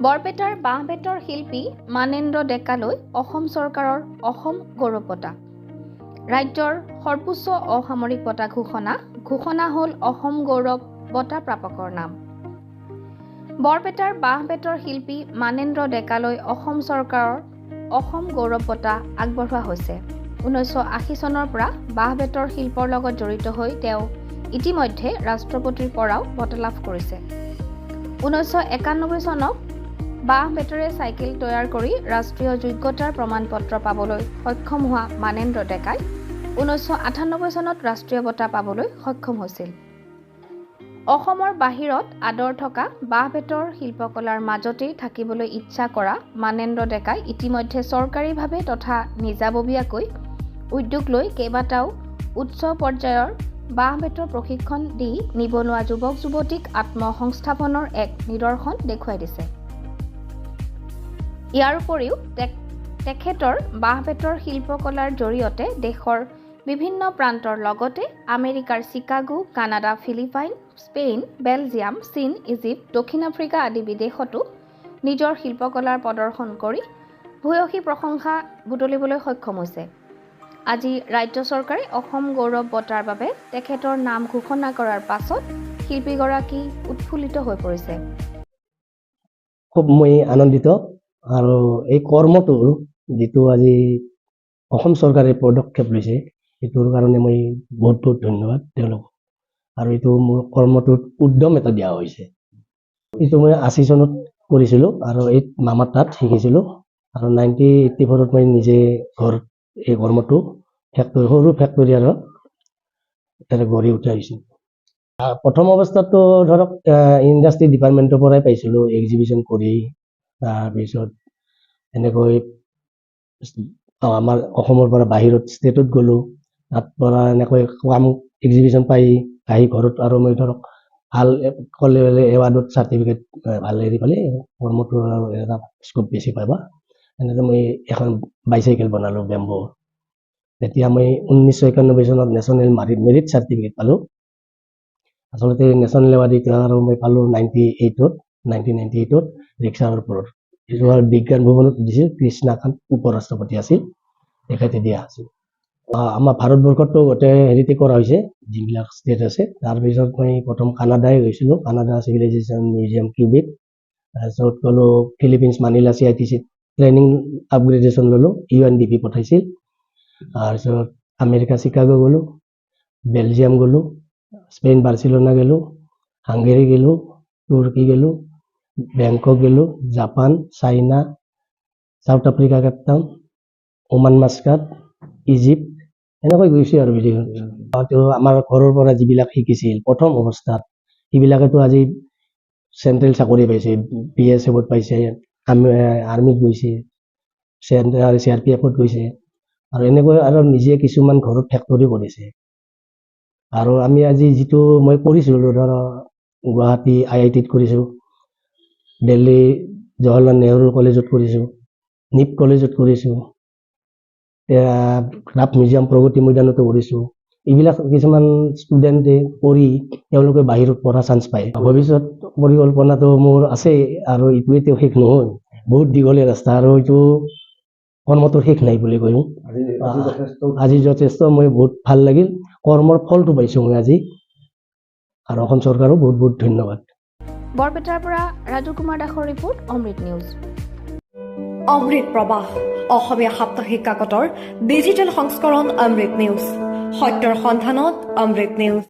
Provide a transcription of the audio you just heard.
বৰপেটাৰ বাঁহ-বেতৰ শিল্পী মানেন্দ্ৰ ডেকালৈ অসম চৰকাৰৰ অসম গৌৰৱ বঁটা। ৰাজ্যৰ সৰ্বোচ্চ অসামৰিক বঁটা ঘোষণা হ'ল অসম গৌৰৱ বঁটা প্ৰাপকৰ নাম। বৰপেটাৰ বাঁহ-বেতৰ শিল্পী মানেন্দ্ৰ ডেকালৈ অসম চৰকাৰৰ অসম গৌৰৱ বঁটা আগবঢ়োৱা হৈছে। 1980 চনৰ পৰা বাঁহ-বেতৰ শিল্পৰ লগত জড়িত হৈ তেওঁ ইতিমধ্যে ৰাষ্ট্ৰপতিৰ পৰাও বঁটা লাভ কৰিছে। 1991 চনত বাঁহ-বেতেৰে চাইকেল তৈয়াৰ কৰি ৰাষ্ট্ৰীয় যোগ্যতাৰ প্ৰমাণপত্ৰ পাবলৈ সক্ষম হোৱা মানেন্দ্ৰ ডেকাই 1998 চনত ৰাষ্ট্ৰীয় বঁটা পাবলৈ সক্ষম হৈছিল। অসমৰ বাহিৰত আদৰ থকা বাঁহ-বেতৰ শিল্পকলাৰ মাজতেই থাকিবলৈ ইচ্ছা কৰা মানেন্দ্ৰ ডেকাই ইতিমধ্যে চৰকাৰীভাৱে তথা নিজাববীয়াকৈ উদ্যোগ লৈ কেইবাটাও উচ্চ পৰ্যায়ৰ বাঁহ-বেতৰ প্ৰশিক্ষণ দি নিবনুৱা যুৱক-যুৱতীক আত্মসংস্থাপনৰ এক নিদৰ্শন দেখুৱাই দিছে। ইয়াৰ উপৰিও তেখেতৰ বাঁহ-বেতৰ শিল্পকলাৰ জৰিয়তে দেশৰ বিভিন্ন প্ৰান্তৰ লগতে আমেৰিকাৰ Chicago, Canada, Philippine, Spain, Belgium, চীন, ইজিপ্ত, দক্ষিণ আফ্ৰিকা আদি বিদেশতো নিজৰ শিল্পকলাৰ প্ৰদৰ্শন কৰি ভূয়সী প্ৰশংসা বুটলিবলৈ সক্ষম হৈছে। আজি ৰাজ্য চৰকাৰে অসম গৌৰৱ বঁটাৰ বাবে তেখেতৰ নাম ঘোষণা কৰাৰ পাছত শিল্পীগৰাকী উৎফুল্লিত হৈ পৰিছে। খুব মই আনন্দিত আৰু এই কৰ্মটো যিটো আজি অসম চৰকাৰে পদক্ষেপ লৈছে এইটোৰ কাৰণে মই বহুত বহুত ধন্যবাদ তেওঁলোকক। আৰু এইটো মোৰ কৰ্মটোত উদ্যম এটা দিয়া হৈছে। এইটো মই 80 চনত কৰিছিলোঁ আৰু এই মামাৰ তাত শিকিছিলোঁ আৰু 1984ত মই নিজে ঘৰত এই কৰ্মটো সৰু ফেক্টৰী আৰু তাতে গঢ়ি উঠাইছোঁ। প্ৰথম অৱস্থাতো ধৰক ইণ্ডাষ্ট্ৰি ডিপাৰ্টমেণ্টৰ পৰাই পাইছিলোঁ এক্সিবিশ্যন কৰি। তাৰপিছত এনেকৈ আমাৰ অসমৰ পৰা বাহিৰত ষ্টেটত গ'লোঁ, তাত পৰা এনেকৈ কাম এক্সিবিশ্যন পাই আহি ঘৰত আৰু মই ধৰক ভাল এৱাৰ্ডত চাৰ্টিফিকেট ভাল হেৰি পালে কৰ্মটো আৰু এটা স্কোপ বেছি পাবা। এনেকৈ মই এখন বাইচাইকেল বনালোঁ বেম্বো। তেতিয়া মই 1991 চনত নেশ্যনেল মেৰিট চাৰ্টিফিকেট পালোঁ। আচলতে নেশ্যনেল এৱাৰ্ড আৰু মই পালোঁ 1998ত ৰিক্সাৰ ওপৰত। এইটো বিজ্ঞান ভৱনত দিছিল, কৃষ্ণাকান্ত উপৰাষ্ট্ৰপতি আছিল, তেখেতে দিয়া আছিল। আমাৰ ভাৰতবৰ্ষতো গোটেই হেৰিতে কৰা হৈছে, যিবিলাক ষ্টেট আছে। তাৰপিছত মই প্ৰথম কানাডাই গৈছিলোঁ, কানাডা চিভিলাইজেশ্যন মিউজিয়াম কিউবেত। তাৰপিছত গ'লোঁ Philippines Manila CITC training upgradation ল'লোঁ, UNDP পঠাইছিল। তাৰপিছত আমেৰিকা চিকাগো গ'লোঁ, বেলজিয়াম গ'লোঁ, স্পেইন বাৰ্চিলোনা গ'লোঁ, হাংগেৰী গ'লোঁ, তুৰ্কী গ'লোঁ, বেংকক গ'লোঁ, Japan, China, south Africa Cape Town, Oman Muscat, Egypt এনেকৈ গৈছোঁ আৰু বিদেশত। আমাৰ ঘৰৰ পৰা যিবিলাক শিকিছিল প্ৰথম অৱস্থাত সেইবিলাকেতো আজি চেণ্ট্ৰেল চাকৰি পাইছে, BSFত পাইছে, আৰ্মিত গৈছে, CRPFত গৈছে আৰু এনেকৈ আৰু নিজে কিছুমান ঘৰত ফেক্টৰী কৰিছে। আৰু আমি আজি যিটো মই কৰিছিলোঁ ধৰ গুৱাহাটী IITত কৰিছোঁ, দিল্লী জৱাহৰলাল নেহৰু কলেজত কৰিছোঁ, নিপ কলেজত কৰিছোঁ, ক্ৰাফ্ট মিউজিয়াম প্ৰগতি মৈদানতো কৰিছোঁ। এইবিলাক কিছুমান ষ্টুডেণ্টে কৰি তেওঁলোকে বাহিৰত পঢ়া চান্স পায়। ভৱিষ্যত পৰিকল্পনাটো মোৰ আছে আৰু এইটোৱেতো শেষ নহয়, বহুত দীঘলীয়া ৰাস্তা আৰু এইটো কৰ্মটোৰ শেষ নাই বুলি কৈছোঁ। আজি যথেষ্ট মই বহুত ভাল লাগিল, কৰ্মৰ ফলটো পাইছোঁ মই আজি, আৰু অসম চৰকাৰক বহুত বহুত ধন্যবাদ। বৰপেটাৰ পৰা ৰাজু কুমাৰ দাসৰ ৰিপৰ্ট, অমৃত নিউজ। অমৃত প্ৰবাহ অসমীয়া সাপ্তাহিক কাকতৰ ডিজিটেল সংস্কৰণ অমৃত নিউজ, সত্যৰ সন্ধানত অমৃত নিউজ।